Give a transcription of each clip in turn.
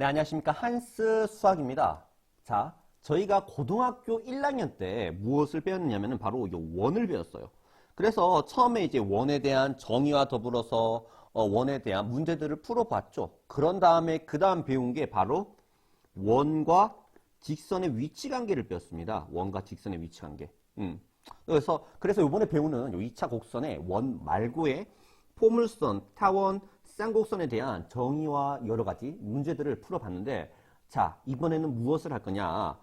네, 안녕하십니까. 한스 수학입니다. 자, 저희가 고등학교 1학년 때 무엇을 배웠느냐면 바로 이 원을 배웠어요. 그래서 처음에 이제 원에 대한 정의와 더불어서 원에 대한 문제들을 풀어봤죠. 그런 다음에 그 다음 배운 게 바로 원과 직선의 위치 관계를 배웠습니다. 원과 직선의 위치 관계. 그래서 이번에 배우는 요 2차 곡선의 원 말고의 포물선, 타원, 쌍곡선에 대한 정의와 여러 가지 문제들을 풀어봤는데, 자, 이번에는 무엇을 할 거냐?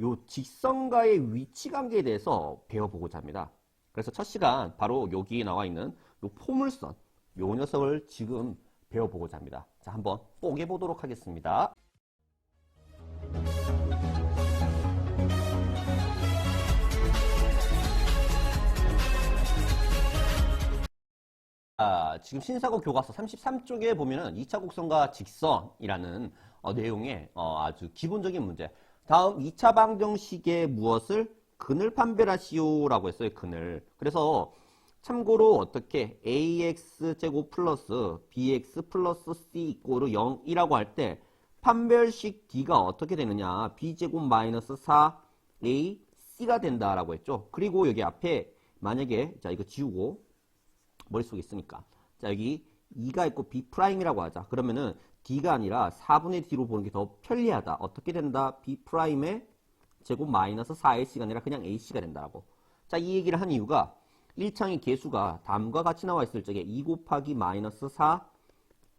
요 직선과의 위치 관계에 대해서 배워보고자 합니다. 그래서 첫 시간 바로 여기 나와 있는 요 포물선, 요 녀석을 지금 배워보고자 합니다. 자, 한번 뽀개 보도록 하겠습니다. 지금 신사고 교과서 33쪽에 보면은 2차 곡선과 직선이라는 내용의 아주 기본적인 문제. 다음 2차 방정식의 무엇을 근을 판별하시오라고 했어요. 근을. 그래서 참고로 어떻게 ax 제곱 플러스 bx 플러스 c 이꼬르 0이라고 할 때 판별식 d가 어떻게 되느냐? b제곱 마이너스 4ac가 된다라고 했죠. 그리고 여기 앞에 만약에 자 이거 지우고 머릿속에 있으니까. 자, 여기 2가 있고 B'이라고 하자. 그러면은 D가 아니라 4분의 D로 보는 게 더 편리하다. 어떻게 된다? B'의 제곱 마이너스 4AC가 아니라 그냥 AC가 된다고. 자, 이 얘기를 한 이유가 1창의 개수가 다음과 같이 나와 있을 적에 2 곱하기 마이너스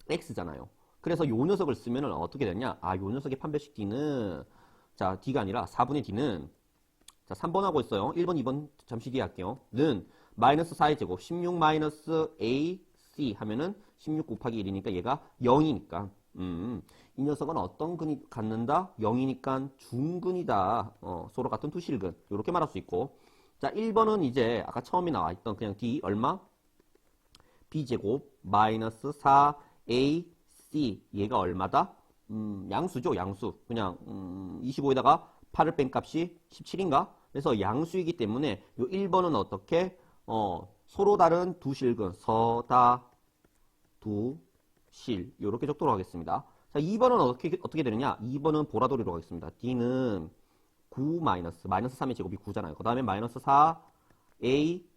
4X잖아요. 그래서 요 녀석을 쓰면은 어떻게 되냐? 아, 요 녀석의 판별식 D는 자, D가 아니라 4분의 D는 자, 3번 하고 있어요. 1번, 2번 잠시 뒤에 할게요. 는 마이너스 4의 제곱 16 마이너스 AC 하면은 16 곱하기 1이니까 얘가 0이니까 이 녀석은 어떤 근이 갖는다? 0이니까 중근이다. 서로 같은 두실근. 이렇게 말할 수 있고. 자, 1번은 이제 아까 처음에 나와 있던 그냥 D 얼마? B제곱 마이너스 4AC 얘가 얼마다? 양수죠, 양수. 그냥 25에다가 8을 뺀 값이 17인가? 그래서 양수이기 때문에 요 1번은 어떻게? 서로 다른 두 실근, 서다, 두, 실. 요렇게 적도록 하겠습니다. 자, 2번은 어떻게 되느냐? 2번은 보라돌이로 하겠습니다. D는 9 마이너스 3의 제곱이 9잖아요. 그 다음에 마이너스 4, A,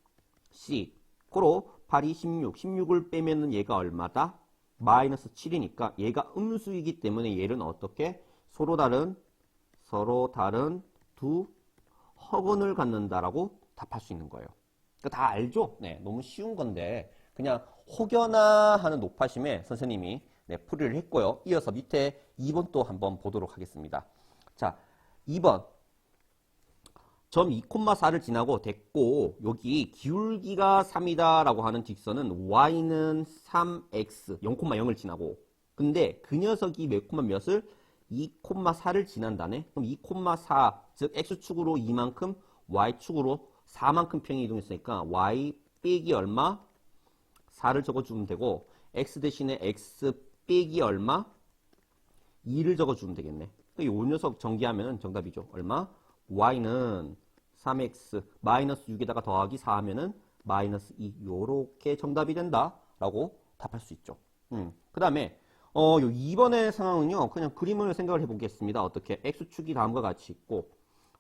C. 고로 8이 16. 16을 빼면은 얘가 얼마다? 마이너스 7이니까 얘가 음수이기 때문에 얘는 어떻게? 서로 다른 두 허근을 갖는다라고 답할 수 있는 거예요. 다 알죠? 네, 너무 쉬운 건데 그냥 혹여나 하는 높아심에 선생님이 풀이를 했고요. 이어서 밑에 2번 또 한번 보도록 하겠습니다. 자, 2번 점 2,4를 지나고 됐고 여기 기울기가 3이다 라고 하는 직선은 y는 3x 0,0을 지나고 근데 그 녀석이 몇을 2,4를 지난다네. 그럼 2,4 즉 x축으로 2만큼 y축으로 4만큼 평이 이동했으니까 y 빼기 얼마? 4를 적어주면 되고 x 대신에 x 빼기 얼마? 2를 적어주면 되겠네. 이 녀석 전개하면 정답이죠. 얼마? y는 3x 마이너스 6에다가 더하기 4 하면은 마이너스 2 요렇게 정답이 된다라고 답할 수 있죠. 그 다음에 요 2번의 상황은요. 그냥 그림을 생각을 해보겠습니다. 어떻게 x축이 다음과 같이 있고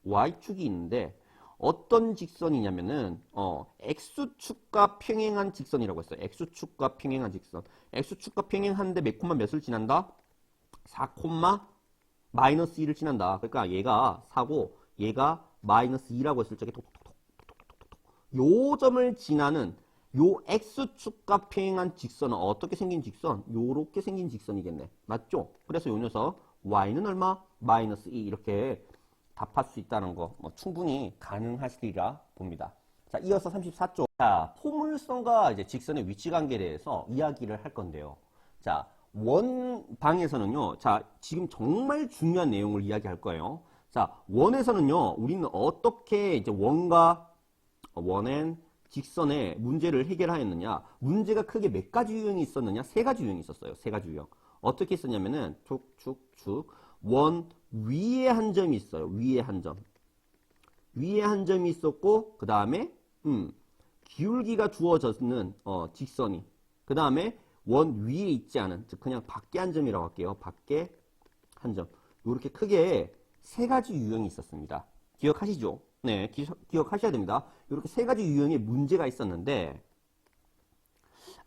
y축이 있는데 어떤 직선이냐면은 x축과 평행한 직선이라고 했어요. x축과 평행한 직선. x축과 평행한데 몇을 지난다? 4, 마이너스 2를 지난다. 그러니까 얘가 4고 얘가 마이너스 2라고 했을 적에 요 점을 지나는 요 x축과 평행한 직선은 어떻게 생긴 직선? 요렇게 생긴 직선이겠네. 맞죠? 그래서 요 녀석 y는 얼마? 마이너스 2 이렇게 답할 수 있다는 거 충분히 가능하시리라 봅니다. 자, 이어서 34쪽. 자, 포물선과 이제 직선의 위치 관계에 대해서 이야기를 할 건데요. 자, 원방에서는요. 자, 지금 정말 중요한 내용을 이야기할 거예요. 자, 원에서는요. 우리는 어떻게 이제 원엔 직선의 문제를 해결하였느냐? 문제가 크게 몇 가지 유형이 있었느냐? 세 가지 유형이 있었어요. 세 가지 유형. 어떻게 했었냐면은 축 원 위에 한 점이 있어요. 위에 한 점. 위에 한 점이 있었고 그 다음에 기울기가 주어졌는 직선이 그 다음에 원 위에 있지 않은 즉 그냥 밖에 한 점이라고 할게요. 밖에 한 점. 이렇게 크게 세 가지 유형이 있었습니다. 기억하시죠? 네, 기억하셔야 됩니다. 이렇게 세 가지 유형의 문제가 있었는데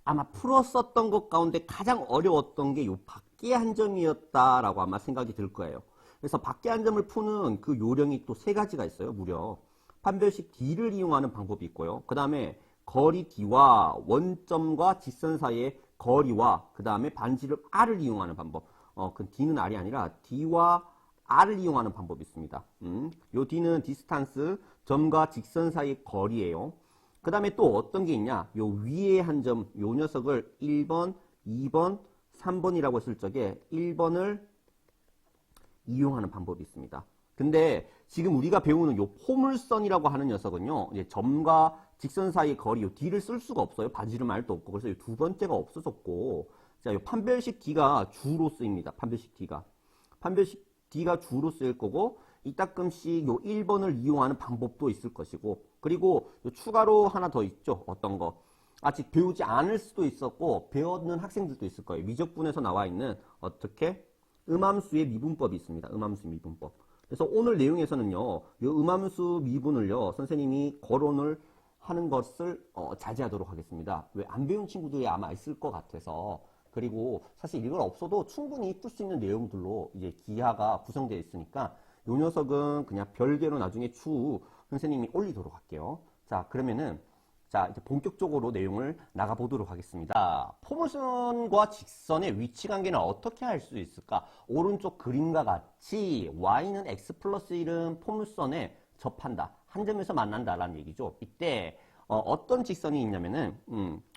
아마 풀었었던 것 가운데 가장 어려웠던 게 요 밖에 한 점이었다라고 아마 생각이 들 거예요. 그래서 밖에 한 점을 푸는 그 요령이 또 세 가지가 있어요. 무려 판별식 D를 이용하는 방법이 있고요. 그 다음에 거리 D와 원점과 직선 사이의 거리와 그 다음에 반지름 R을 이용하는 방법. 그 D는 R이 아니라 D와 R을 이용하는 방법이 있습니다. 요 D는 디스탄스, 점과 직선 사이의 거리예요. 그 다음에 또 어떤 게 있냐? 요 위에 한 점, 요 녀석을 1번, 2번, 3번이라고 했을 적에 1번을 이용하는 방법이 있습니다. 근데 지금 우리가 배우는 요 포물선이라고 하는 녀석은요, 이제 점과 직선 사이의 거리, 요 D를 쓸 수가 없어요. 반지름 R도 없고. 그래서 요 두 번째가 없어졌고, 자, 요 판별식 D가 주로 쓰입니다. 판별식 D가. 판별식 D가 주로 쓰일 거고, 이따끔씩 요 1번을 이용하는 방법도 있을 것이고, 그리고 요 추가로 하나 더 있죠. 어떤 거. 아직 배우지 않을 수도 있었고, 배웠는 학생들도 있을 거예요. 미적분에서 나와 있는 어떻게? 음함수의 미분법이 있습니다. 음함수 미분법. 그래서 오늘 내용에서는요, 요 음함수 미분을요, 선생님이 거론을 하는 것을 자제하도록 하겠습니다. 왜 안 배운 친구들이 아마 있을 것 같아서. 그리고 사실 이걸 없어도 충분히 풀 수 있는 내용들로 이제 기하가 구성되어 있으니까 요 녀석은 그냥 별개로 나중에 추후 선생님이 올리도록 할게요. 자, 그러면은 자, 이제 본격적으로 내용을 나가보도록 하겠습니다. 포물선과 직선의 위치 관계는 어떻게 할 수 있을까? 오른쪽 그림과 같이 y는 x 플러스 1은 포물선에 접한다. 한 점에서 만난다라는 얘기죠. 이때 어떤 직선이 있냐면은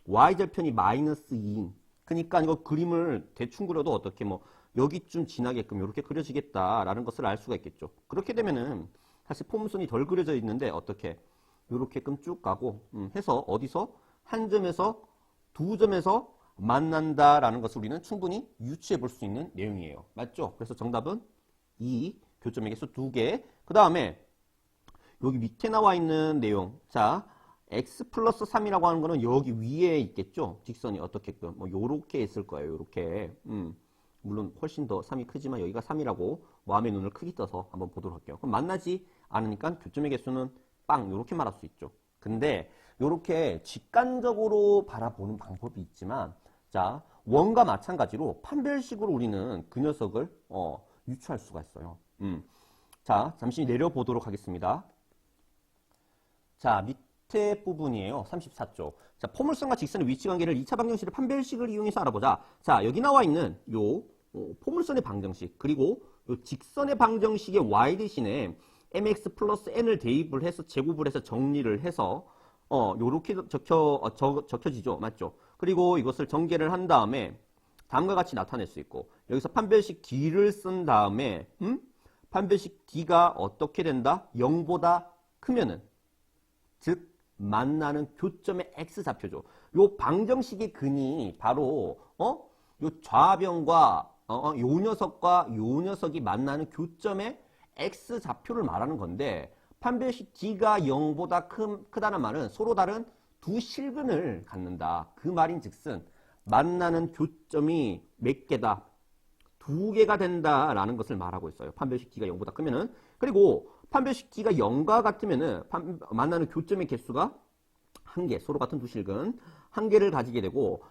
y절편이 마이너스 2인. 그러니까 이거 그림을 대충 그려도 어떻게 뭐 여기쯤 지나게끔 이렇게 그려지겠다라는 것을 알 수가 있겠죠. 그렇게 되면은 사실 포물선이 덜 그려져 있는데 어떻게 요렇게끔 쭉 가고 해서 어디서 한 점에서 두 점에서 만난다라는 것을 우리는 충분히 유추해 볼 수 있는 내용이에요. 맞죠? 그래서 정답은 2, 교점의 개수 2개. 그 다음에 여기 밑에 나와 있는 내용. 자, x 플러스 3이라고 하는 거는 여기 위에 있겠죠? 직선이 어떻게끔 뭐 요렇게 있을 거예요. 요렇게. 물론 훨씬 더 3이 크지만 여기가 3이라고 마음의 눈을 크게 떠서 한번 보도록 할게요. 그럼 만나지 않으니까 교점의 개수는 빵 요렇게 말할 수 있죠. 근데 요렇게 직관적으로 바라보는 방법이 있지만 자, 원과 마찬가지로 판별식으로 우리는 그 녀석을 유추할 수가 있어요. 자, 잠시 내려보도록 하겠습니다. 자, 밑에 부분이에요. 34쪽. 자, 포물선과 직선의 위치 관계를 2차 방정식의 판별식을 이용해서 알아보자. 자, 여기 나와 있는 요 포물선의 방정식 그리고 요 직선의 방정식의 y 대신에 mx 플러스 n을 대입을 해서 제곱을 해서 정리를 해서 요렇게 적혀지죠. 맞죠? 그리고 이것을 전개를 한 다음에 다음과 같이 나타낼 수 있고 여기서 판별식 D를 쓴 다음에 판별식 D가 어떻게 된다? 0보다 크면은 즉 만나는 교점의 X좌표죠. 요 방정식의 근이 바로 요 좌변과 요 녀석과 요 녀석이 만나는 교점의 X좌표를 말하는 건데 판별식 D가 0보다 크다는 말은 서로 다른 두 실근을 갖는다. 그 말인즉슨 만나는 교점이 몇 개다? 2개가 된다라는 것을 말하고 있어요. 판별식 D가 0보다 크면은. 그리고 판별식 D가 0과 같으면은 만나는 교점의 개수가 1개, 서로 같은 두 실근 1개를 가지게 되고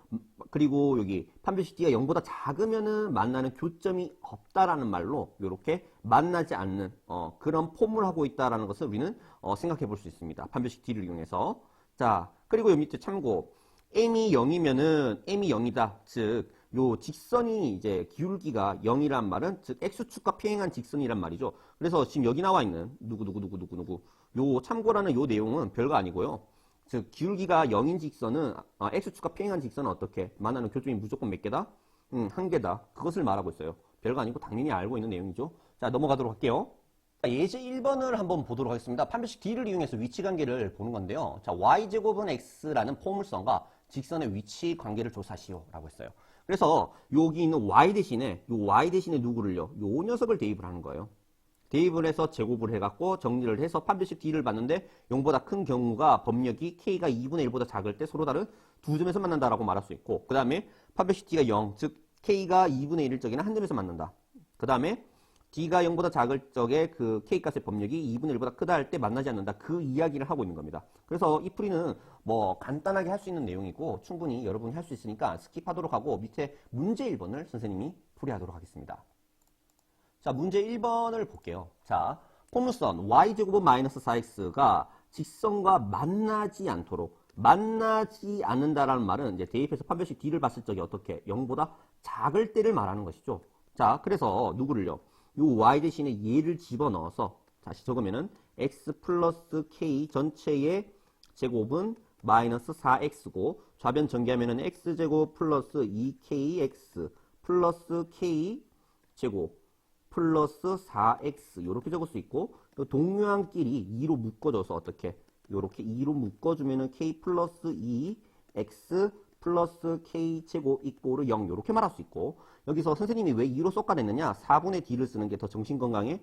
그리고 여기 판별식 D가 0보다 작으면은 만나는 교점이 없다라는 말로 이렇게 만나지 않는 그런 폼을 하고 있다라는 것을 우리는 생각해 볼 수 있습니다. 판별식 D를 이용해서. 자, 그리고 여기 밑에 참고 m이 0이면은 m이 0이다. 즉 요 직선이 이제 기울기가 0이란 말은 즉 x축과 평행한 직선이란 말이죠. 그래서 지금 여기 나와 있는 누구 요 참고라는 요 내용은 별거 아니고요. 즉 기울기가 0인 직선은 x축과 평행한 직선은 어떻게 만나는 교점이 무조건 몇 개다? 1개다. 그것을 말하고 있어요. 별거 아니고 당연히 알고 있는 내용이죠. 자, 넘어가도록 할게요. 예제 1번을 한번 보도록 하겠습니다. 판별식 D를 이용해서 위치 관계를 보는 건데요. 자, y제곱은 x라는 포물선과 직선의 위치 관계를 조사시오 라고 했어요. 그래서 여기 있는 y 대신에 누구를요? 요 녀석을 대입을 하는 거예요. 대입을 해서 제곱을 해갖고 정리를 해서 판별식 D를 봤는데 0보다 큰 경우가 법력이 K가 2분의 1보다 작을 때 서로 다른 두 점에서 만난다라고 말할 수 있고 그 다음에 판별식 D가 0, 즉 K가 2분의 1일 적에는 한 점에서 만난다. 그 다음에 d가 0보다 작을 적에 그 k값의 법력이 2분의 1보다 크다 할 때 만나지 않는다. 그 이야기를 하고 있는 겁니다. 그래서 이 풀이는 뭐 간단하게 할 수 있는 내용이고 충분히 여러분이 할 수 있으니까 스킵하도록 하고 밑에 문제 1번을 선생님이 풀이하도록 하겠습니다. 자, 문제 1번을 볼게요. 자, 포물선 y제곱은 마이너스 4x가 직선과 만나지 않는다라는 말은 이제 대입해서 판별식 d를 봤을 적에 어떻게 0보다 작을 때를 말하는 것이죠. 자, 그래서 누구를요? 요 y 대신에 얘를 집어넣어서 다시 적으면은 x 플러스 k 전체의 제곱은 마이너스 4x고 좌변 전개하면은 x제곱 플러스 2kx 플러스 k 제곱 플러스 4x 이렇게 적을 수 있고 동류항끼리 2로 묶어줘서 어떻게 이렇게 2로 묶어주면은 k 플러스 2x 플러스 k 제곱 이꼬르 0 이렇게 말할 수 있고 여기서 선생님이 왜 2로 쏟아냈느냐 4분의 d를 쓰는 게 더 정신건강에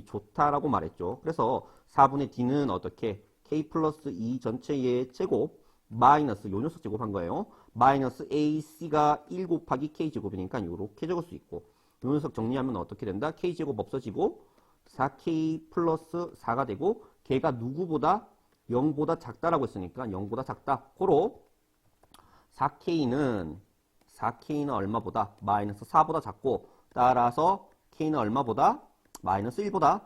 좋다라고 말했죠. 그래서 4분의 d는 어떻게 k 플러스 2 전체의 제곱 마이너스 요 녀석 제곱한 거예요. 마이너스 ac가 1 곱하기 k 제곱이니까 이렇게 적을 수 있고 요 녀석 정리하면 어떻게 된다? k제곱 없어지고 4k 플러스 4가 되고 걔가 누구보다 0보다 작다라고 했으니까 0보다 작다. 고로 4k는 얼마보다? 마이너스 4보다 작고 따라서 k는 얼마보다? 마이너스 1보다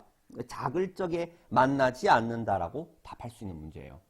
작을 적에 만나지 않는다라고 답할 수 있는 문제예요.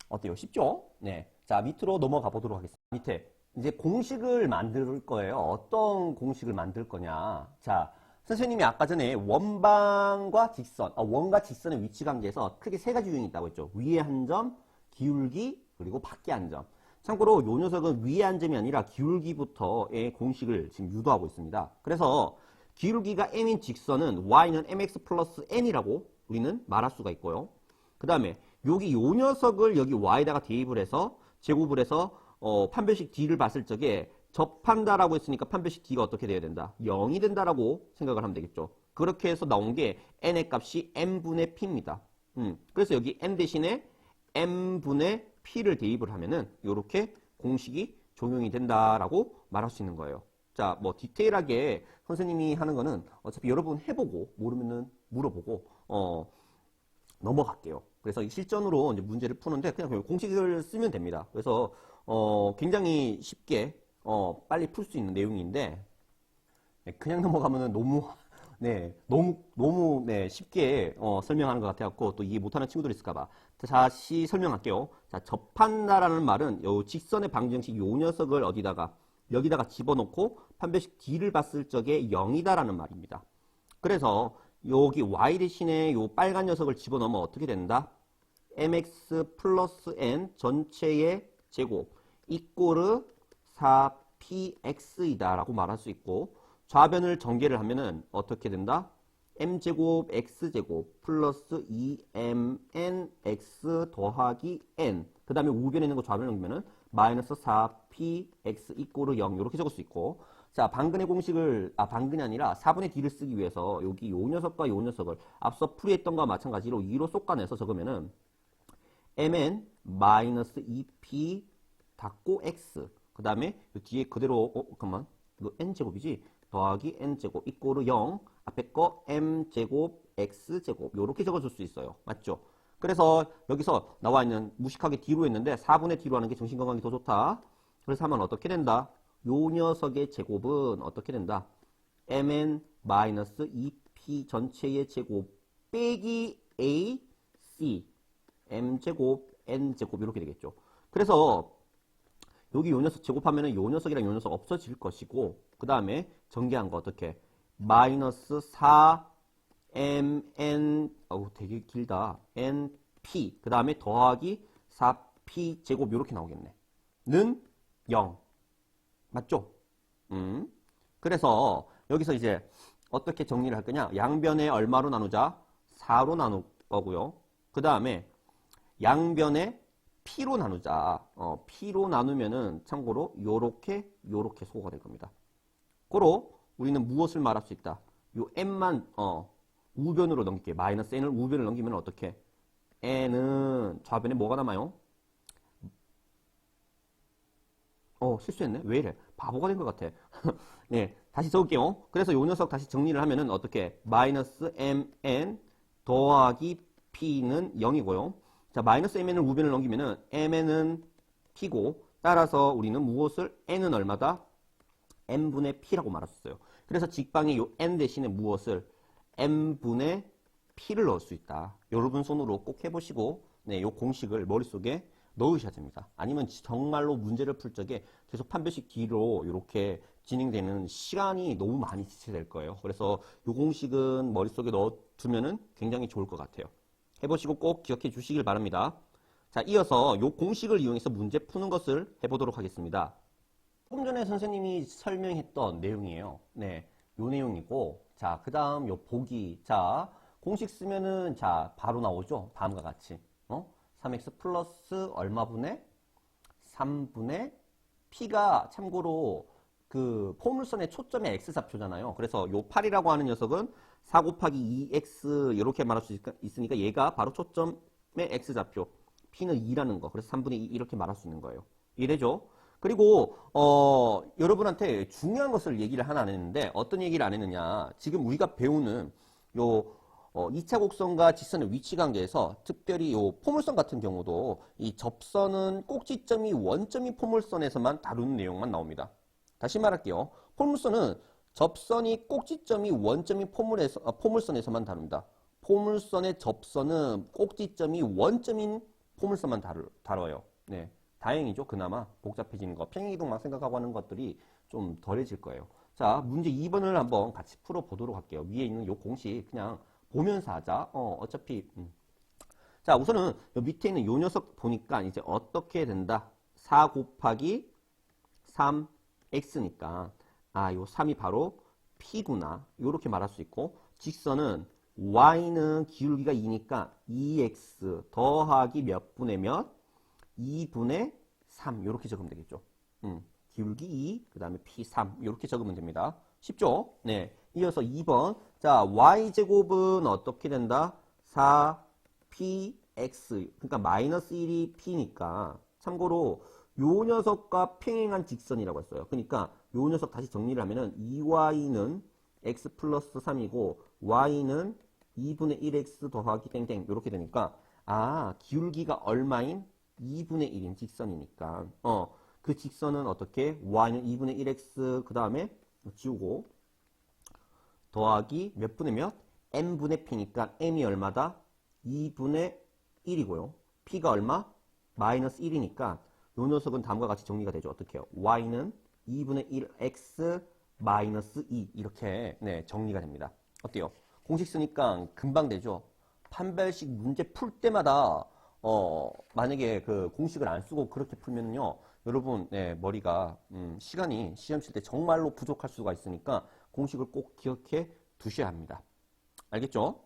어때요? 쉽죠? 네. 자, 밑으로 넘어가 보도록 하겠습니다. 밑에 이제 공식을 만들 거예요. 어떤 공식을 만들 거냐. 자, 선생님이 아까 전에 원방과 직선, 원과 직선의 위치 관계에서 크게 세 가지 유형이 있다고 했죠. 위에 한 점, 기울기, 그리고 밖에 한 점. 참고로 요 녀석은 위에 한 점이 아니라 기울기부터의 공식을 지금 유도하고 있습니다. 그래서 기울기가 m인 직선은 y는 mx 플러스 n이라고 우리는 말할 수가 있고요. 그 다음에 여기 요 녀석을 여기 y에다가 대입을 해서 제곱을 해서 판별식 d를 봤을 적에 접한다라고 했으니까 판별식 d가 어떻게 돼야 된다? 0이 된다라고 생각을 하면 되겠죠. 그렇게 해서 나온 게 n의 값이 m분의 p입니다. 그래서 여기 n 대신에 m분의 p를 대입을 하면은 이렇게 공식이 적용이 된다라고 말할 수 있는 거예요. 자, 뭐 디테일하게 선생님이 하는 거는 어차피 여러분 해보고 모르면은 물어보고 넘어갈게요. 그래서 실전으로 이제 문제를 푸는데 그냥 공식을 쓰면 됩니다. 그래서 굉장히 쉽게 빨리 풀 수 있는 내용인데 그냥 넘어가면은 너무 쉽게 설명하는 것 같아갖고 또 이해 못하는 친구들이 있을까봐 다시 설명할게요. 자, 접한다라는 말은 요 직선의 방정식 요 녀석을 여기다가 집어넣고 판별식 d를 봤을 적에 0이다라는 말입니다. 그래서 여기 y 대신에 요 빨간 녀석을 집어넣으면 어떻게 된다? mx 플러스 n 전체의 제곱 이꼬르 4px이다 라고 말할 수 있고 좌변을 전개를 하면은 어떻게 된다? m제곱 x제곱 플러스 2mnx 더하기 n 그 다음에 우변에 있는 거 좌변을 넘기면은 마이너스 4px 이꼬르 0 이렇게 적을 수 있고 자 방근의 공식을 방근이 아니라 4분의 d를 쓰기 위해서 여기 요 녀석과 요 녀석을 앞서 풀이했던 것과 마찬가지로 2로 쏟아내서 적으면은 mn 마이너스 2p 닫고 x 그 다음에 뒤에 그대로 잠깐만 이거 n제곱이지 더하기 n제곱 이꼬르 0 앞에 거 m제곱 x제곱 요렇게 적어줄 수 있어요. 맞죠? 그래서 여기서 나와 있는 무식하게 d로 했는데 4분의 d로 하는 게 정신건강이 더 좋다. 그래서 하면 어떻게 된다? 요 녀석의 제곱은 어떻게 된다? mn 마이너스 2p 전체의 제곱 빼기 ac m제곱 n제곱 이렇게 되겠죠. 그래서 여기 요 녀석 제곱하면은 요 녀석이랑 요 녀석 없어질 것이고 그 다음에 전개한 거 어떻게? 마이너스 4mn 되게 길다. np 그 다음에 더하기 4p 제곱 이렇게 나오겠네. 는 0 맞죠? 그래서 여기서 이제 어떻게 정리를 할 거냐? 양변에 얼마로 나누자? 4로 나눌 거고요. 그 다음에 양변에 p로 나누자. p로 나누면은 참고로 요렇게 소거가 될 겁니다. 고로 우리는 무엇을 말할 수 있다? 요 n만 우변으로 넘길게. 마이너스 n을 우변을 넘기면 어떻게? n은 좌변에 뭐가 남아요? 실수했네. 왜 이래? 바보가 된 것 같아. 네, 다시 적을게요. 그래서 요 녀석 다시 정리를 하면은 어떻게? 마이너스 mn 더하기 p는 0이고요. 자, 마이너스 mn을 우변을 넘기면은 mn은 p고, 따라서 우리는 무엇을? n은 얼마다? n분의 p라고 말했어요. 그래서 직방에 요 n 대신에 무엇을? m분의 p를 넣을 수 있다. 여러분 손으로 꼭 해보시고, 네, 요 공식을 머릿속에 넣으셔야 됩니다. 아니면 정말로 문제를 풀 적에 계속 판별식 뒤로 이렇게 진행되는 시간이 너무 많이 지체될 거예요. 그래서 이 공식은 머릿속에 넣어두면은 굉장히 좋을 것 같아요. 해보시고 꼭 기억해 주시길 바랍니다. 자, 이어서 이 공식을 이용해서 문제 푸는 것을 해보도록 하겠습니다. 조금 전에 선생님이 설명했던 내용이에요. 네, 요 내용이고, 자, 그 다음 요 보기. 자, 공식 쓰면은, 자, 바로 나오죠? 다음과 같이. 3x 플러스 얼마분의 3분의 p가 참고로 그 포물선의 초점의 x좌표잖아요. 그래서 요 8이라고 하는 녀석은 4 곱하기 2x 이렇게 말할 수 있으니까 얘가 바로 초점의 x좌표. p는 2라는 거. 그래서 3분의 2 이렇게 말할 수 있는 거예요. 이해되죠? 그리고 여러분한테 중요한 것을 얘기를 하나 안 했는데 어떤 얘기를 안 했느냐. 지금 우리가 배우는 요 2차 곡선과 직선의 위치 관계에서 특별히 요 포물선 같은 경우도 이 접선은 꼭지점이 원점이 포물선에서만 다루는 내용만 나옵니다. 다시 말할게요. 포물선은 접선이 꼭지점이 원점이 포물선에서만 다룹니다. 포물선의 접선은 꼭지점이 원점인 포물선만 다뤄요. 네, 다행이죠. 그나마 복잡해지는 거. 평행이동만 생각하고 하는 것들이 좀 덜해질 거예요. 자, 문제 2번을 한번 같이 풀어보도록 할게요. 위에 있는 요 공식 그냥 보면서 하자. 어차피 자, 우선은 요 밑에 있는 요 녀석 보니까 이제 어떻게 된다? 4 곱하기 3x니까 요 3이 바로 p구나. 요렇게 말할 수 있고, 직선은 y는 기울기가 2니까 2x 더하기 몇 분의 몇? 2분의 3 요렇게 적으면 되겠죠. 기울기 2, 그 다음에 p3 요렇게 적으면 됩니다. 쉽죠? 네. 이어서 2번. 자, y제곱은 어떻게 된다? 4px. 그러니까 마이너스 1이 p니까 참고로 요 녀석과 평행한 직선이라고 했어요. 그러니까 요 녀석 다시 정리를 하면은 2y는 x 플러스 3이고 y는 2분의 1x 더하기 땡땡 요렇게 되니까 기울기가 얼마인? 2분의 1인 직선이니까 그 직선은 어떻게? y는 2분의 1x 그 다음에 지우고 더하기 몇 분의 몇? m분의 p니까 m이 얼마다? 2분의 1이고요. p가 얼마? 마이너스 1이니까 요 녀석은 다음과 같이 정리가 되죠. 어떻게 해요? y는 2분의 1x 마이너스 2 이렇게 정리가 됩니다. 어때요? 공식 쓰니까 금방 되죠. 판별식 문제 풀 때마다 만약에 그 공식을 안 쓰고 그렇게 풀면요, 여러분 머리가 시간이 시험 칠 때 정말로 부족할 수가 있으니까 공식을 꼭 기억해 두셔야 합니다. 알겠죠?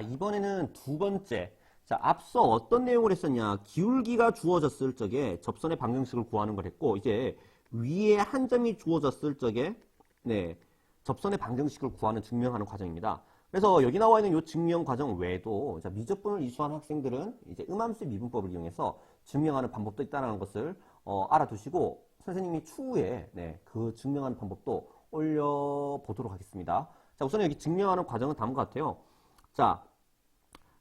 이번에는 두 번째. 자, 앞서 어떤 내용을 했었냐? 기울기가 주어졌을 적에 접선의 방정식을 구하는 걸 했고, 이제 위에 한 점이 주어졌을 적에 접선의 방정식을 구하는 증명하는 과정입니다. 그래서 여기 나와 있는 이 증명 과정 외에도 미적분을 이수한 학생들은 이제 음함수 미분법을 이용해서 증명하는 방법도 있다는 것을 알아두시고 선생님이 추후에 그 증명하는 방법도 올려보도록 하겠습니다. 자, 우선 여기 증명하는 과정은 다음과 같아요. 자,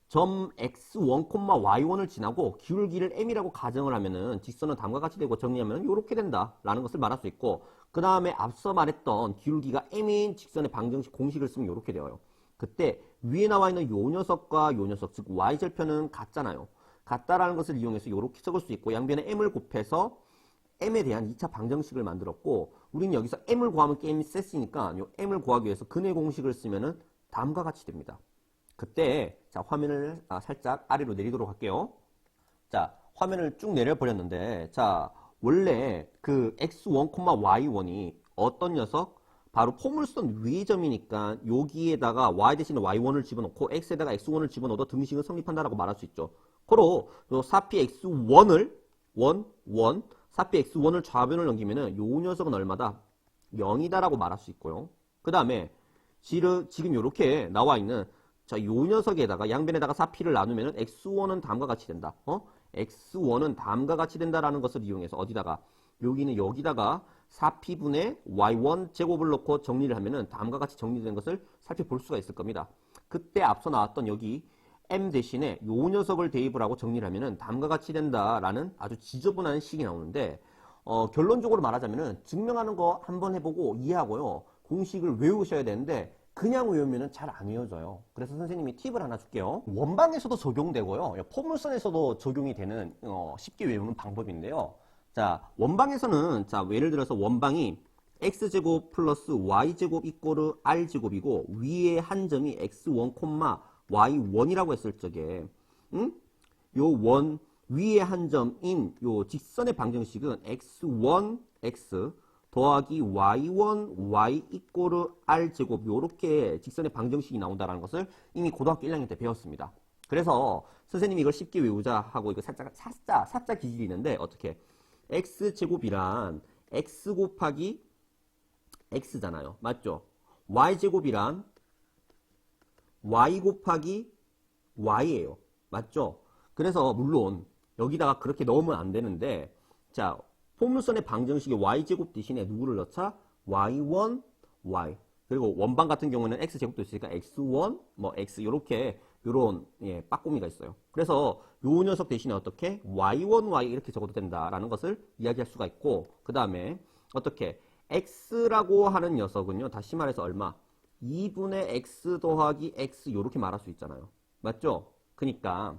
점 x1, y1을 지나고 기울기를 m이라고 가정을 하면은 직선은 다음과 같이 되고 정리하면 이렇게 된다라는 것을 말할 수 있고, 그 다음에 앞서 말했던 기울기가 m인 직선의 방정식 공식을 쓰면 이렇게 되어요. 그때 위에 나와 있는 요 녀석과 요 녀석, 즉 y절편은 같잖아요. 같다라는 것을 이용해서 이렇게 적을 수 있고, 양변에 m을 곱해서 m에 대한 2차 방정식을 만들었고, 우리는 여기서 m을 구하면 게임이 셌으니까 요 m을 구하기 위해서 근의 공식을 쓰면은 다음과 같이 됩니다. 그때 자, 화면을 살짝 아래로 내리도록 할게요. 자, 화면을 쭉 내려버렸는데, 자, 원래 그 x1, y1이 어떤 녀석? 바로 포물선 위의 점이니까 여기에다가 y 대신에 y1을 집어넣고 x에다가 x1을 집어넣어도 등식은 성립한다라고 말할 수 있죠. 그로 요 4px1을 4px1을 좌변을 넘기면은 요 녀석은 얼마다? 0이다라고 말할 수 있고요. 그 다음에 지금 이렇게 나와 있는 자, 요 녀석에다가 양변에다가 4p를 나누면은 x1은 다음과 같이 된다. x1은 다음과 같이 된다라는 것을 이용해서 어디다가 여기는 여기다가 4p분의 y1 제곱을 넣고 정리를 하면은 다음과 같이 정리되는 것을 살펴볼 수가 있을 겁니다. 그때 앞서 나왔던 여기 m 대신에 요 녀석을 대입을 하고 정리를 하면은 다음과 같이 된다라는 아주 지저분한 식이 나오는데 결론적으로 말하자면은 증명하는 거 한번 해보고 이해하고요. 공식을 외우셔야 되는데 그냥 외우면은 잘 안 외워져요. 그래서 선생님이 팁을 하나 줄게요. 원방에서도 적용되고요. 포물선에서도 적용이 되는 쉽게 외우는 방법인데요. 자, 원방에서는 자, 예를 들어서 원방이 x제곱 플러스 y제곱 이꼬르 r제곱이고 위에 한 점이 x1, y1이라고 했을 적에 요 원 위에 한 점인 요 직선의 방정식은 x1, x 더하기 y1, y 이꼬르 r제곱 요렇게 직선의 방정식이 나온다는 것을 이미 고등학교 1학년 때 배웠습니다. 그래서 선생님이 이걸 쉽게 외우자 하고 이거 살짝 기질이 있는데 어떻게 x제곱이란 x 곱하기 x잖아요. 맞죠? y제곱이란 y 곱하기 y예요. 맞죠? 그래서 물론 여기다가 그렇게 넣으면 안 되는데 자 포물선의 방정식에 y제곱 대신에 누구를 넣자? y1, y 그리고 원방 같은 경우는 x제곱도 있으니까 x1, 뭐 x 요렇게 요런 예, 빠꾸미가 있어요. 그래서 요 녀석 대신에 어떻게 y1, y 이렇게 적어도 된다라는 것을 이야기할 수가 있고 그 다음에 어떻게 x라고 하는 녀석은요. 다시 말해서 얼마? 2분의 x 더하기 x 요렇게 말할 수 있잖아요. 맞죠? 그러니까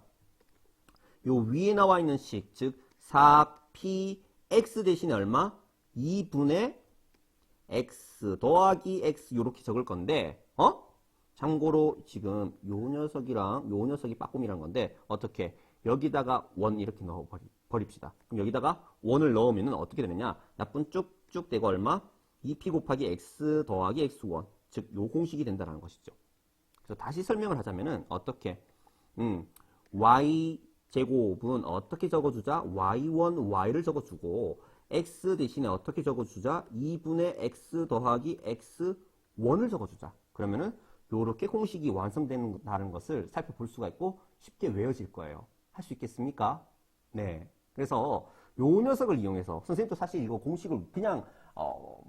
요 위에 나와 있는 식, 즉 4px 대신에 얼마? 2분의 x 더하기 x 요렇게 적을 건데 참고로 지금 요 녀석이랑 요 녀석이 빠꿈이란 건데 어떻게 여기다가 원 이렇게 넣어 버립시다. 그럼 여기다가 원을 넣으면 어떻게 되느냐? 나쁜 쭉쭉 되고 얼마? 2p 곱하기 x 더하기 x1 즉 요 공식이 된다는 것이죠. 그래서 다시 설명을 하자면은 어떻게 y 제곱은 어떻게 적어주자? y1, y를 적어주고 x 대신에 어떻게 적어주자? 2분의 x 더하기 x1을 적어주자. 그러면은 요렇게 공식이 완성된다는 것을 살펴볼 수가 있고 쉽게 외워질 거예요. 할 수 있겠습니까? 네. 그래서 요 녀석을 이용해서 선생님도 사실 이거 공식을 그냥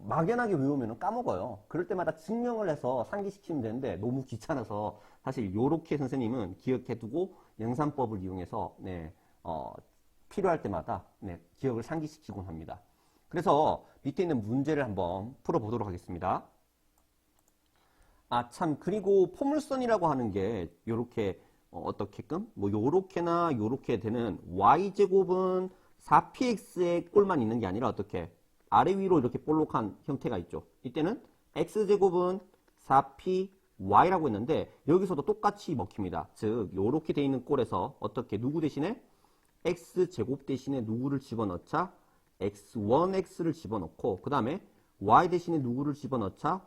막연하게 외우면 까먹어요. 그럴 때마다 증명을 해서 상기시키면 되는데 너무 귀찮아서 사실 요렇게 선생님은 기억해두고 영산법을 이용해서 네, 필요할 때마다 네, 기억을 상기시키곤 합니다. 그래서 밑에 있는 문제를 한번 풀어보도록 하겠습니다. 아, 참, 그리고 포물선이라고 하는 게 요렇게 어떻게끔 뭐 요렇게나 요렇게 되는 y제곱은 4px의 꼴만 있는 게 아니라 어떻게 아래 위로 이렇게 볼록한 형태가 있죠. 이때는 x제곱은 4py라고 했는데 여기서도 똑같이 먹힙니다. 즉 요렇게 돼 있는 꼴에서 어떻게 누구 대신에 x제곱 대신에 누구를 집어넣자? x1x를 집어넣고 그 다음에 y 대신에 누구를 집어넣자?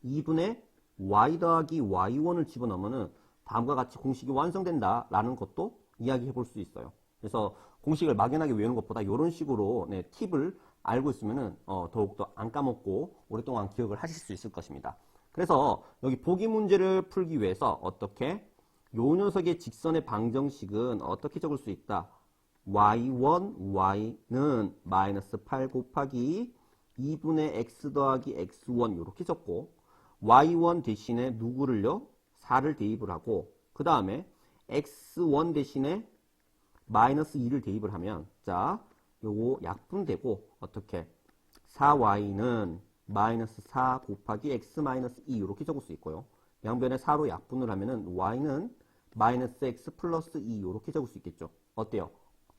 2분의 y 더하기 y1을 집어넣으면 다음과 같이 공식이 완성된다라는 것도 이야기해 볼 수 있어요. 그래서 공식을 막연하게 외우는 것보다 이런 식으로 네, 팁을 알고 있으면 더욱더 안 까먹고 오랫동안 기억을 하실 수 있을 것입니다. 그래서 여기 보기 문제를 풀기 위해서 어떻게 요 녀석의 직선의 방정식은 어떻게 적을 수 있다? y1, y는 마이너스 8 곱하기 2분의 x 더하기 x1 이렇게 적고 y1 대신에 누구를요? 4를 대입을 하고 그 다음에 x1 대신에 마이너스 2를 대입을 하면 자 요거 약분되고 어떻게 4y는 마이너스 4 곱하기 x 마이너스 2 이렇게 적을 수 있고요. 양변에 4로 약분을 하면은 y는 마이너스 x 플러스 2 이렇게 적을 수 있겠죠. 어때요?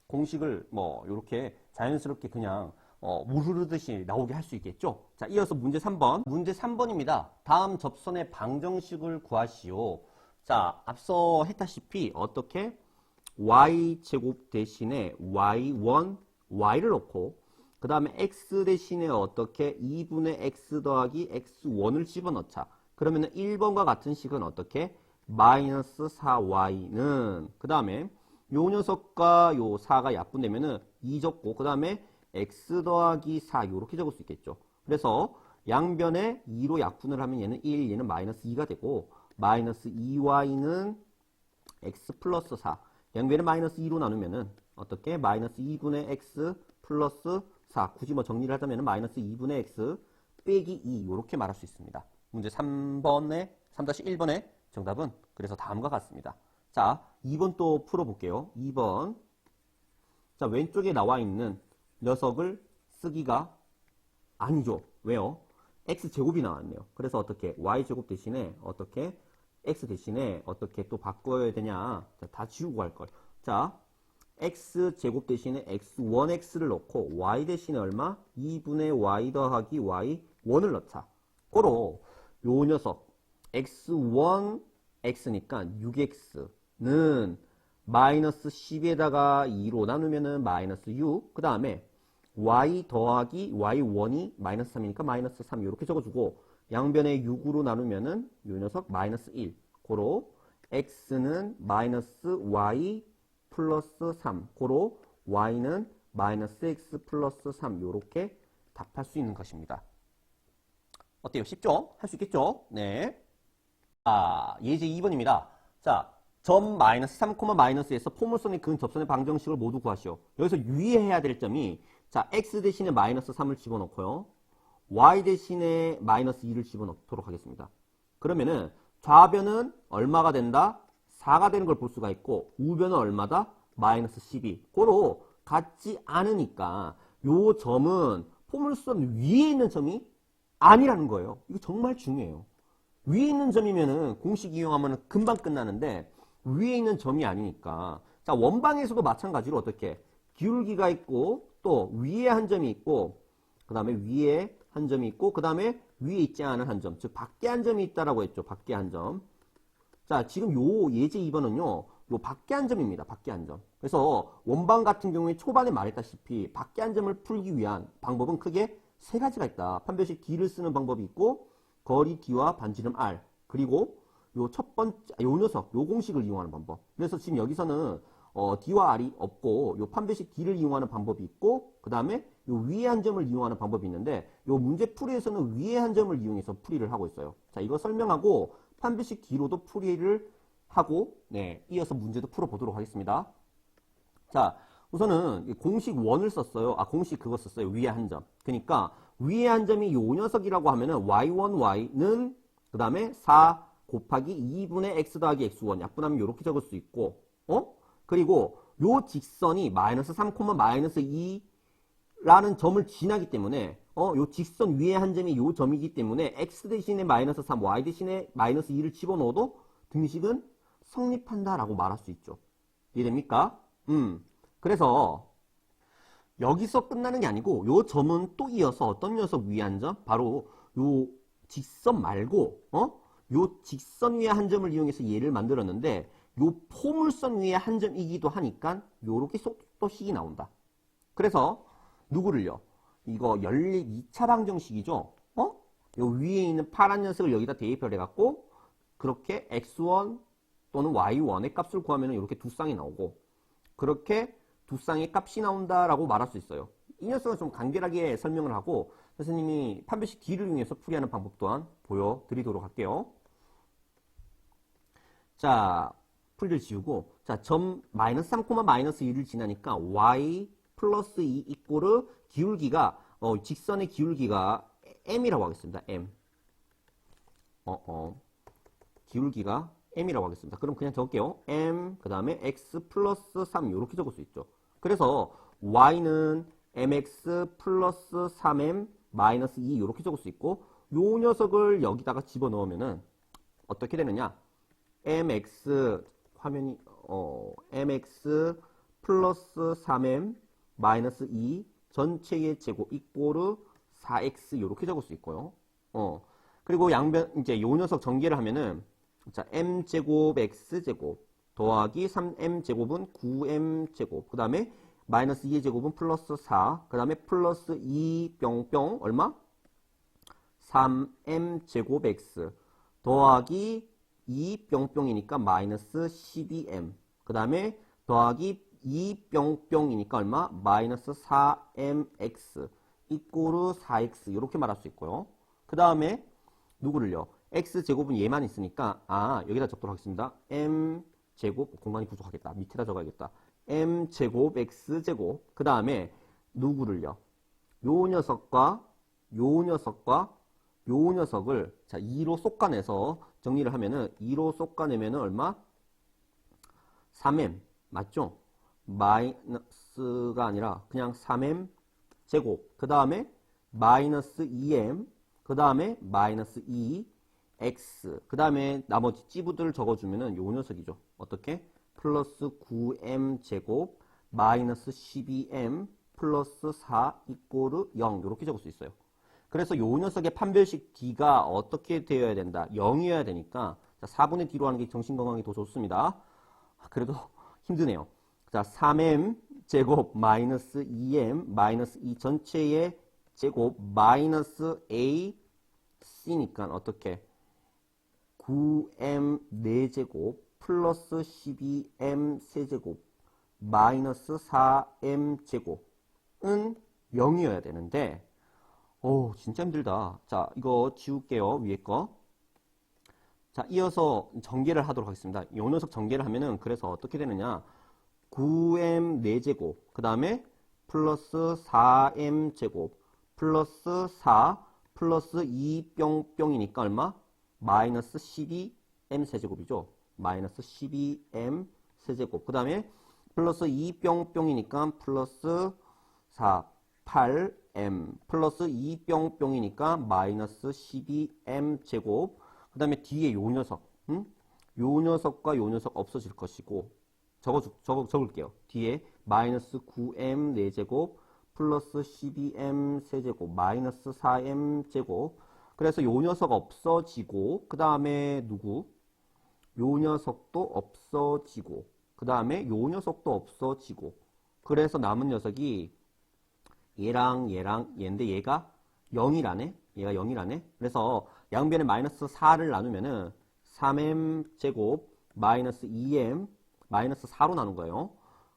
공식을 뭐 이렇게 자연스럽게 그냥 물 흐르듯이 나오게 할 수 있겠죠. 자, 이어서 문제 3번. 문제 3번입니다. 다음 접선의 방정식을 구하시오. 자, 앞서 했다시피 어떻게 y제곱 대신에 y1, y를 넣고 그 다음에 x 대신에 어떻게 2분의 x 더하기 x1을 집어넣자. 그러면 1번과 같은 식은 어떻게 마이너스 4y는 그 다음에 요 녀석과 요 4가 약분되면은 2 적고 그 다음에 x 더하기 4 이렇게 적을 수 있겠죠. 그래서 양변에 2로 약분을 하면 얘는 1, 얘는 마이너스 2가 되고 마이너스 2y는 x 플러스 4 양변에 마이너스 2로 나누면은 어떻게 마이너스 2분의 x 플러스 4. 굳이 뭐 정리를 하자면 마이너스 2분의 x 빼기 2 이렇게 말할 수 있습니다. 문제 3번에 3-1번의 정답은 그래서 다음과 같습니다. 자, 2번 또 풀어볼게요. 2번. 자, 왼쪽에 나와 있는 녀석을 쓰기가 아니죠. 왜요? x제곱이 나왔네요. 그래서 어떻게 y제곱 대신에 어떻게 x 대신에 어떻게 또 바꿔야 되냐. 자, 다 지우고 갈 걸. 자, x제곱 대신에 x1x를 넣고 y 대신에 얼마? 2분의 y 더하기 y1을 넣자. 고로 요 녀석 x1 x니까 6x는 마이너스 10에다가 2로 나누면은 마이너스 6. 그 다음에 y 더하기 y1이 마이너스 3이니까 마이너스 3 이렇게 적어주고 양변에 6으로 나누면은 요 녀석 마이너스 1. 고로 x는 마이너스 y 플러스 3. 고로 y는 마이너스 x 플러스 3. 요렇게 답할 수 있는 것입니다. 어때요? 쉽죠? 할 수 있겠죠? 네. 예제 2번입니다. 자, 점 마이너스 3, 마이너스에서 포물선의 근접선의 방정식을 모두 구하시오. 여기서 유의해야 될 점이 자, x 대신에 마이너스 3을 집어넣고요. y 대신에 마이너스 2를 집어넣도록 하겠습니다. 그러면은 좌변은 얼마가 된다? 4가 되는 걸 볼 수가 있고 우변은 얼마다? 마이너스 12. 고로 같지 않으니까 요 점은 포물선 위에 있는 점이 아니라는 거예요. 이거 정말 중요해요. 위에 있는 점이면은 공식 이용하면 금방 끝나는데 위에 있는 점이 아니니까 자 원방에서도 마찬가지로 어떻게 기울기가 있고 또 위에 한 점이 있고 그 다음에 위에 한 점이 있고 그 다음에 위에 있지 않은 한 점, 즉 밖에 한 점이 있다라고 했죠. 밖에 한 점. 자 지금 요 예제 2번은요 요 밖에 한 점입니다. 밖에 한 점. 그래서 원방 같은 경우에 초반에 말했다시피 밖에 한 점을 풀기 위한 방법은 크게 세 가지가 있다. 판별식 D를 쓰는 방법이 있고 거리 D와 반지름 R 그리고 요 첫 번째 요 녀석 요 공식을 이용하는 방법. 그래서 지금 여기서는 D와 R이 없고 요 판별식 D를 이용하는 방법이 있고 그 다음에 요 위에 한 점을 이용하는 방법이 있는데 요 문제 풀이에서는 위에 한 점을 이용해서 풀이를 하고 있어요. 자 이거 설명하고 판별식 D로도 풀이를 하고 네 이어서 문제도 풀어보도록 하겠습니다. 자 우선은 공식 1을 썼어요. 공식 그거 썼어요. 위에 한 점. 그러니까 위에 한 점이 요 녀석이라고 하면은 y1y는 그 다음에 4 곱하기 2분의 x 더하기 x1 약분하면 이렇게 적을 수 있고 그리고 요 직선이 마이너스 3, 마이너스 2라는 점을 지나기 때문에 요 직선 위에 한 점이 요 점이기 때문에 x 대신에 마이너스 3, y 대신에 마이너스 2를 집어넣어도 등식은 성립한다라고 말할 수 있죠. 이해됩니까? 그래서 여기서 끝나는 게 아니고 요 점은 또 이어서 어떤 녀석 위에 한 점? 바로 요 직선 말고 요 직선 위에 한 점을 이용해서 얘를 만들었는데 요 포물선 위에 한 점이기도 하니까 요렇게 속도식이 나온다. 그래서 누구를요? 이거 연립 2차 방정식이죠. 요 위에 있는 파란 녀석을 여기다 대입을 해갖고 그렇게 x1 또는 y1의 값을 구하면 이렇게 두 쌍이 나오고 그렇게 두 쌍의 값이 나온다라고 말할 수 있어요. 이 녀석은 좀 간결하게 설명을 하고 선생님이 판별식 D를 이용해서 풀이하는 방법 또한 보여드리도록 할게요. 자, 풀이를 지우고 자, 점 마이너스 3, 마이너스 2를 지나니까 y 플러스 2 이꼬르 기울기가 직선의 기울기가 m이라고 하겠습니다. m. 기울기가 m이라고 하겠습니다. 그럼 그냥 적을게요. m 그 다음에 x 플러스 3 이렇게 적을 수 있죠. 그래서 y는 mx 플러스 3m 마이너스 2 이렇게 적을 수 있고 요 녀석을 여기다가 집어넣으면은 어떻게 되느냐 mx 화면이 mx 플러스 3m 마이너스 2 전체의 제곱 이꼬르 4x 이렇게 적을 수 있고요. 그리고 양변 이제 요 녀석 전개를 하면은 자 m제곱 x제곱 더하기 3m제곱은 9m제곱 그 다음에 마이너스 2의 제곱은 플러스 4 그 다음에 플러스 2 뿅뿅 얼마? 3m제곱 x 더하기 2 뿅뿅이니까 마이너스 12m 그 다음에 더하기 2 뿅뿅이니까 얼마? 마이너스 4mx 이꼬르 4x 이렇게 말할 수 있고요. 그 다음에 누구를요? x제곱은 얘만 있으니까 여기다 적도록 하겠습니다. m제곱 공간이 부족하겠다. 밑에다 적어야겠다. m제곱 x제곱 그 다음에 누구를요? 요 녀석과 요 녀석과 요 녀석을 자 2로 솎아내서 정리를 하면은 2로 솎아내면은 얼마? 3m 맞죠? 마이너스가 아니라 그냥 3m 제곱 그 다음에 마이너스 2m 그 다음에 마이너스 2x 그 다음에 나머지 찌부들을 적어주면은 요 녀석이죠. 어떻게? 플러스 9m 제곱 마이너스 12m 플러스 4 이꼬르 0 이렇게 적을 수 있어요. 그래서 요 녀석의 판별식 D가 어떻게 되어야 된다? 0이어야 되니까 자, 4분의 D로 하는 게 정신건강에 더 좋습니다. 그래도 힘드네요. 자, 3m 제곱 마이너스 2m 마이너스 2 전체의 제곱 마이너스 a c니까 어떻게 9m 4제곱 플러스 12m 세제곱 마이너스 4m 제곱은 0이어야 되는데 오 진짜 힘들다. 자 이거 지울게요. 위에 거. 자 이어서 전개를 하도록 하겠습니다. 이 녀석 전개를 하면은 그래서 어떻게 되느냐 9m 4제곱 그 다음에 플러스 4m 제곱 플러스 4 플러스 2 뿅뿅이니까 얼마? 마이너스 12m 세제곱이죠. 마이너스 12m 세제곱 그 다음에 플러스 2 뿅뿅이니까 플러스 4 8m 플러스 2 뿅뿅이니까 마이너스 12m 제곱 그 다음에 뒤에 요 녀석 요 녀석과 요 녀석 없어질 것이고 적을게요. 뒤에 마이너스 9m 4제곱 플러스 12m 세제곱 마이너스 4m 제곱 그래서 요 녀석 없어지고 그 다음에 누구? 요 녀석도 없어지고 그 다음에 요 녀석도 없어지고 그래서 남은 녀석이 얘랑 얘인데 얘가 0이라네. 얘가 0이라네. 그래서 양변에 마이너스 4를 나누면은 3m 제곱 마이너스 2m 마이너스 4로 나눈 거예요.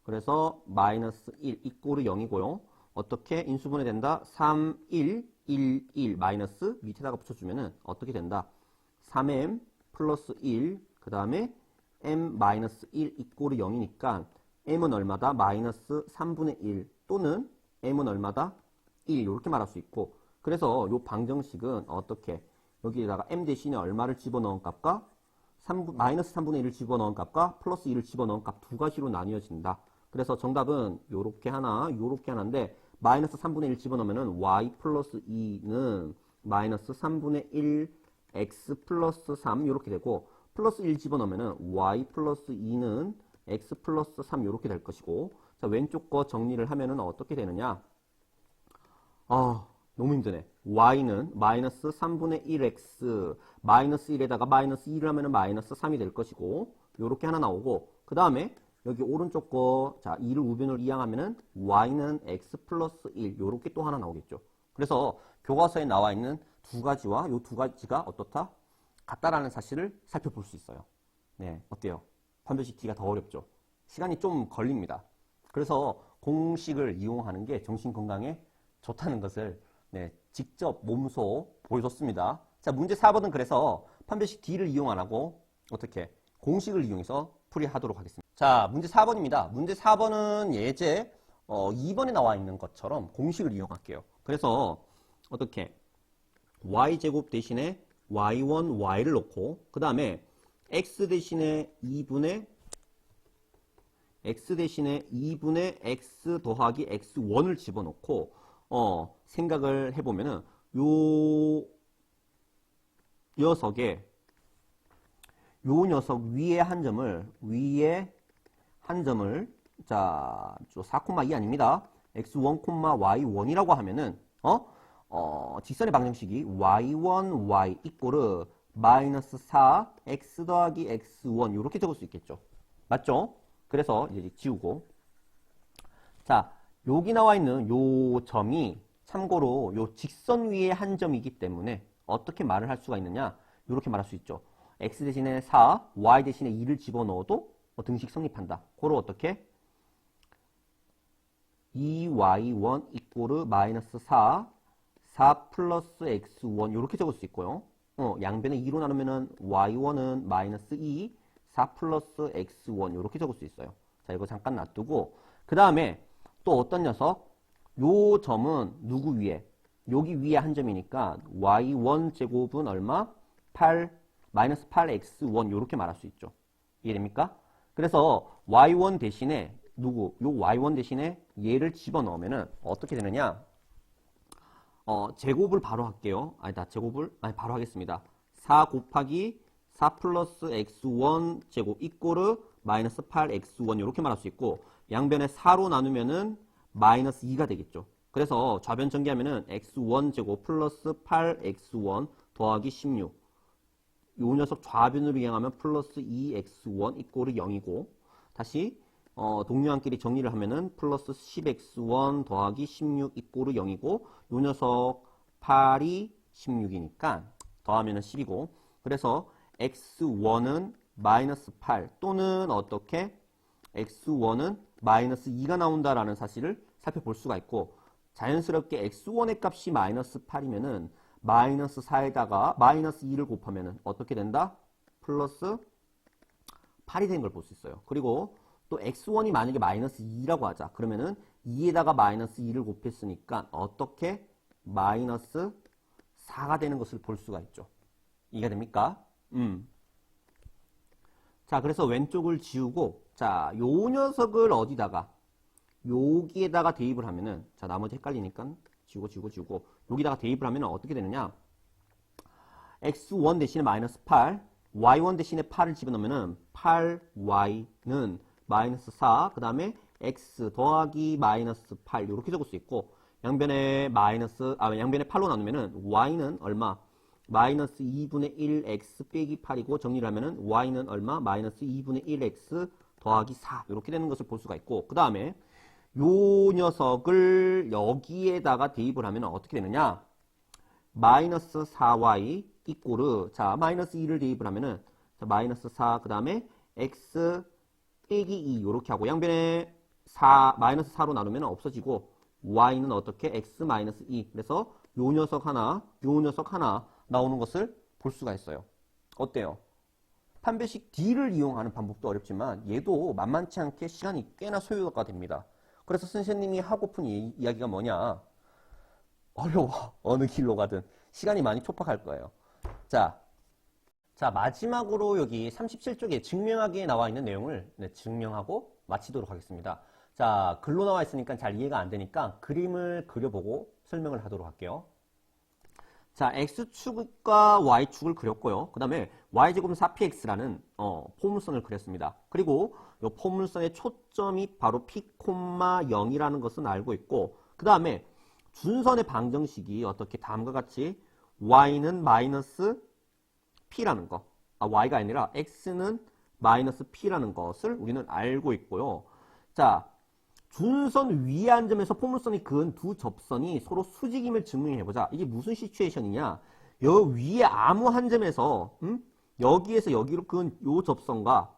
그래서 마이너스 1 이꼬르 0이고요. 어떻게 인수분해 된다? 3, 1, 1, 1 마이너스 밑에다가 붙여주면은 어떻게 된다? 3m 플러스 1 그 다음에 m 마이너스 1 이꼬르 0이니까 m은 얼마다? 마이너스 3분의 1 또는 m은 얼마다? 1 이렇게 말할 수 있고 그래서 요 방정식은 어떻게 여기에다가 m 대신에 얼마를 집어넣은 값과 마이너스 3분의 1을 집어넣은 값과 플러스 1을 집어넣은 값 두 가지로 나뉘어진다. 그래서 정답은 요렇게 하나 요렇게 하나인데 마이너스 3분의 1 집어넣으면 y 플러스 2는 마이너스 3분의 1 x 플러스 3 이렇게 되고 플러스 1 집어넣으면 y 플러스 2는 x 플러스 3 이렇게 될 것이고 자 왼쪽 거 정리를 하면은 어떻게 되느냐 너무 힘드네. y는 마이너스 3분의 1x 마이너스 1에다가 마이너스 2를 하면은 마이너스 3이 될 것이고 요렇게 하나 나오고 그 다음에 여기 오른쪽 거 자 2를 우변으로 이항하면은 y는 x 플러스 1 요렇게 또 하나 나오겠죠. 그래서 교과서에 나와 있는 두 가지와 요 두 가지가 어떻다? 같다라는 사실을 살펴볼 수 있어요. 네, 어때요? 판별식 D가 더 어렵죠. 시간이 좀 걸립니다. 그래서 공식을 이용하는 게 정신건강에 좋다는 것을 네, 직접 몸소 보여줬습니다. 자, 문제 4번은 그래서 판별식 D를 이용 안 하고 어떻게 공식을 이용해서 풀이하도록 하겠습니다. 자, 문제 4번입니다. 문제 4번은 예제 2번에 나와 있는 것처럼 공식을 이용할게요. 그래서 어떻게 y제곱 대신에 y1, y를 넣고 그 다음에 x 대신에 2분의 x 더하기 x1을 집어넣고 생각을 해보면은 요 녀석 위에 한 점을 자, 4,2 아닙니다. x1, y1이라고 하면은 직선의 방정식이 y1, y 이꼬르 마이너스 4 x 더하기 x1 이렇게 적을 수 있겠죠. 맞죠? 그래서 이제 지우고 자, 여기 나와 있는 요 점이 참고로 요 직선 위에 한 점이기 때문에 어떻게 말을 할 수가 있느냐? 이렇게 말할 수 있죠. x 대신에 4, y 대신에 2를 집어넣어도 등식 성립한다. 그걸 어떻게? 2y1 이꼬르 마이너스 4 플러스 x1 이렇게 적을 수 있고요. 양변에 2로 나누면은 y1은 마이너스 2, 4 플러스 x1 이렇게 적을 수 있어요. 자, 이거 잠깐 놔두고 그 다음에 또 어떤 녀석? 요 점은 누구 위에? 여기 위에 한 점이니까 y1 제곱은 얼마? 8 마이너스 8x1 요렇게 말할 수 있죠. 이해됩니까? 그래서 y1 대신에 누구? 요 y1 대신에 얘를 집어넣으면은 어떻게 되느냐? 제곱을 바로 할게요. 바로 하겠습니다. 4 곱하기 4 플러스 x1 제곱 이꼬르 마이너스 8x1 이렇게 말할 수 있고, 양변에 4로 나누면은 마이너스 2가 되겠죠. 그래서 좌변 전개하면은 x1 제곱 플러스 8x1 더하기 16. 요 녀석 좌변으로 이항하면 플러스 2x1 이꼬르 0이고, 다시 동료한끼리 정리를 하면은 플러스 10x1 더하기 16 이꼬르 0이고, 요 녀석 8이 16이니까 더하면은 10이고, 그래서 x1은 마이너스 8 또는 어떻게 x1은 마이너스 2가 나온다라는 사실을 살펴볼 수가 있고, 자연스럽게 x1의 값이 마이너스 8이면은 마이너스 4에다가 마이너스 2를 곱하면은 어떻게 된다? 플러스 8이 된 걸 볼 수 있어요. 그리고 또 x1이 만약에 마이너스 2라고 하자. 그러면은 2에다가 마이너스 2를 곱했으니까 어떻게 마이너스 4가 되는 것을 볼 수가 있죠. 이해가 됩니까? 자, 그래서 왼쪽을 지우고, 자, 요 녀석을 어디다가, 여기에다가 대입을 하면은, 자, 나머지 헷갈리니까 지우고, 여기다가 대입을 하면은 어떻게 되느냐? x1 대신에 마이너스 8, y1 대신에 8을 집어넣으면은 8y는 마이너스 4, 그 다음에 x 더하기 마이너스 8, 이렇게 적을 수 있고, 양변에 8로 나누면은 y는 얼마? 마이너스 2분의 1x 빼기 8이고, 정리를 하면은 y는 얼마? 마이너스 2분의 1x 더하기 4, 이렇게 되는 것을 볼 수가 있고, 그 다음에 요 녀석을 여기에다가 대입을 하면 어떻게 되느냐? 마이너스 4y 이꼬르, 자, 마이너스 2를 대입을 하면은, 자, 마이너스 4, 그 다음에 x 빼기 2, 이렇게 하고, 양변에 마이너스 4로 나누면 없어지고, y는 어떻게? x 마이너스 2. 그래서 요 녀석 하나 나오는 것을 볼 수가 있어요. 어때요? 판별식 D를 이용하는 방법도 어렵지만 얘도 만만치 않게 시간이 꽤나 소요가 됩니다. 그래서 선생님이 하고픈 이야기가 뭐냐? 어려워. 어느 길로 가든. 시간이 많이 촉박할 거예요. 자, 마지막으로 여기 37쪽에 증명하기에 나와 있는 내용을 증명하고 마치도록 하겠습니다. 자, 글로 나와 있으니까 잘 이해가 안 되니까 그림을 그려보고 설명을 하도록 할게요. 자, x축과 y축을 그렸고요. 그 다음에 y제곱은 4px라는 포물선을 그렸습니다. 그리고 이 포물선의 초점이 바로 p, 0이라는 것은 알고 있고, 그 다음에 준선의 방정식이 어떻게 다음과 같이 y는 마이너스 p라는 거, y가 아니라 x는 마이너스 p라는 것을 우리는 알고 있고요. 자, 준선 위에 한 점에서 포물선이 그은 두 접선이 서로 수직임을 증명해보자. 이게 무슨 시츄에이션이냐? 여 위에 아무 한 점에서 여기에서 여기로 그은 요 접선과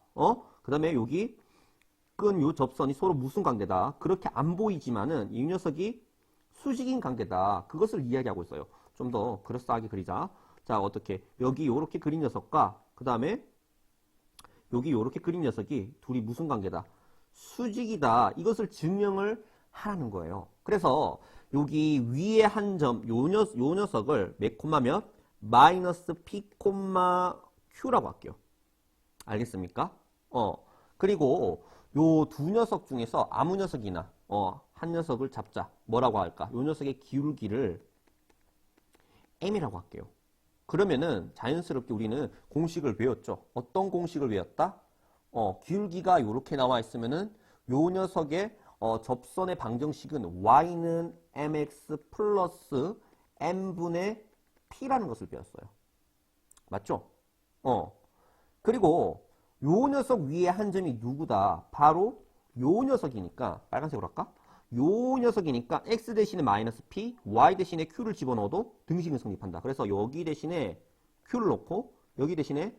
그 다음에 여기 그은 요 접선이 서로 무슨 관계다. 그렇게 안 보이지만은 이 녀석이 수직인 관계다. 그것을 이야기하고 있어요. 좀 더 그럴싸하게 그리자. 자, 어떻게 여기 요렇게 그린 녀석과 그 다음에 여기 요렇게 그린 녀석이 둘이 무슨 관계다. 수직이다. 이것을 증명을 하라는 거예요. 그래서 여기 위에 한 점, 요 녀석을 몇 콤마 몇? 마이너스 p, q라고 할게요. 알겠습니까? 그리고 요 두 녀석 중에서 아무 녀석이나 한 녀석을 잡자. 뭐라고 할까? 요 녀석의 기울기를 m이라고 할게요. 그러면은 자연스럽게 우리는 공식을 외웠죠. 어떤 공식을 외웠다? 기울기가 이렇게 나와 있으면은 요 녀석의 접선의 방정식은 y는 mx 플러스 m분의 p라는 것을 배웠어요. 맞죠? 그리고 요 녀석 위에 한 점이 누구다? 바로 요 녀석이니까 빨간색으로 할까? 요 녀석이니까 x 대신에 마이너스 p, y 대신에 q를 집어넣어도 등식은 성립한다. 그래서 여기 대신에 q를 넣고 여기 대신에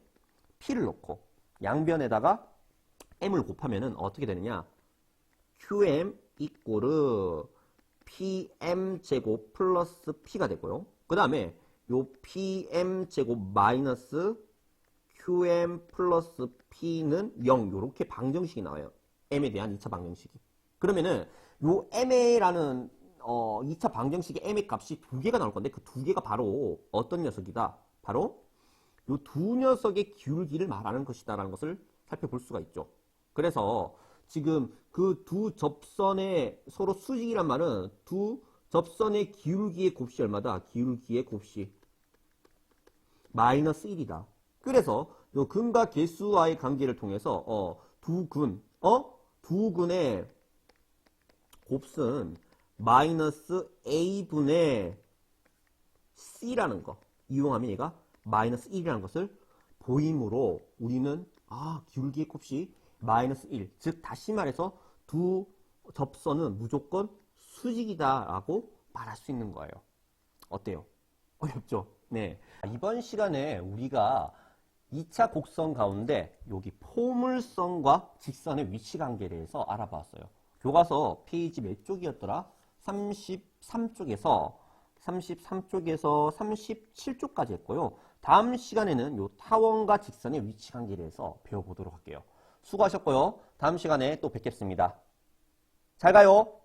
p를 넣고 양변에다가 m을 곱하면은 어떻게 되느냐? qm 이꼬르 pm 제곱 플러스 p가 되고요. 그 다음에 요 pm 제곱 마이너스 qm 플러스 p는 0 요렇게 방정식이 나와요. m에 대한 2차 방정식이. 그러면은 요 mA라는 2차 방정식의 m의 값이 두 개가 나올 건데 그 두 개가 바로 어떤 녀석이다? 바로 이 두 녀석의 기울기를 말하는 것이다라는 것을 살펴볼 수가 있죠. 그래서 지금 그 두 접선의 서로 수직이란 말은 두 접선의 기울기의 곱이 얼마다? 기울기의 곱이 마이너스 1이다. 그래서 이 근과 개수와의 관계를 통해서 두 근의 곱은 마이너스 a분의 c라는 거 이용하면 얘가 마이너스 1이라는 것을 보이므로 우리는 기울기의 곱이 마이너스 1, 즉 다시 말해서 두 접선은 무조건 수직이다 라고 말할 수 있는 거예요. 어때요? 어렵죠? 네. 이번 시간에 우리가 2차 곡선 가운데 여기 포물선과 직선의 위치 관계에 대해서 알아봤어요. 교과서 페이지 몇 쪽이었더라? 33쪽에서 37쪽까지 했고요. 다음 시간에는 요 타원과 직선의 위치 관계에 대해서 배워보도록 할게요. 수고하셨고요. 다음 시간에 또 뵙겠습니다. 잘 가요.